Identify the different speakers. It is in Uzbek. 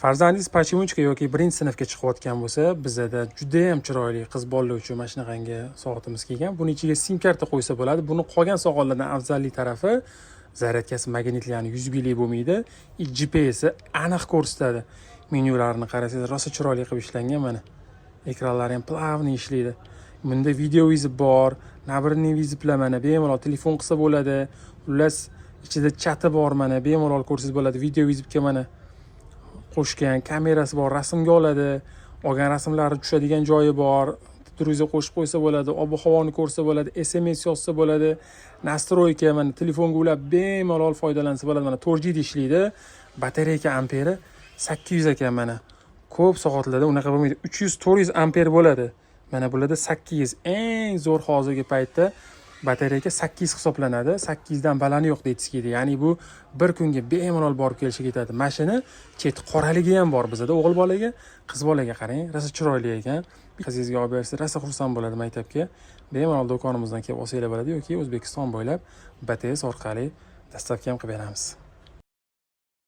Speaker 1: farzandingiz pochimchka yoki 1-sinfga chiqayotgan bo'lsa, bizda juda ham chiroyli qiz bolalar uchun mana shunaqangi soatimiz kelgan. Buni ichiga sim karta qo'ysa bo'ladi. Buni qolgan soatlardan afzallik tarafi zaryadkasi magnitli, ya'ni USB bo'lmaydi. GPS aniq ko'rsatadi. Menyularni qarasangiz, rosa chiroyli qilib ishlangan mana. Ekranlari ham plavniy ishlaydi. Bunda video vizib bor, nabirning viziblar mana bemalol telefon qilsa bo'ladi. Xullas, ichida chati bor mana, bemalol ko'rsangiz bo'ladi. Video vizibga mana qo'shgan, kamerasi bor, rasmga oladi. Olgan rasmlari tushadigan joyi bor. Turingizga qo'shib qo'ysa bo'ladi, ob-havoni ko'rsa bo'ladi, SMS yozsa bo'ladi. Nastroyka mana telefonga ulab bemalol foydalansa bo'ladi. Mana 4G ishlaydi. Batareyka amperi 800 ekan mana. Ko'p soatlarda unaqa bo'lmaydi. 300-400 amper bo'ladi. Mana bularda 800 eng zo'r hozirgi paytda batareyka 8 hisoblanadi. 8 dan balani yo'q deytskiydi. Ya'ni bu bir kunga bemalol borib kelishga ketadi. Mashina chet qoraligi ham bor bizda. O'g'il bolaga, qiz bolaga qarang, rosa chiroyli ekan. Qizingizga olib bersa, rosa xursand bo'ladi maktabga. Bemalol do'konimizdan kelib olsanglar bo'ladi yoki O'zbekiston bo'ylab BTS orqali dastavka ham qilib beramiz.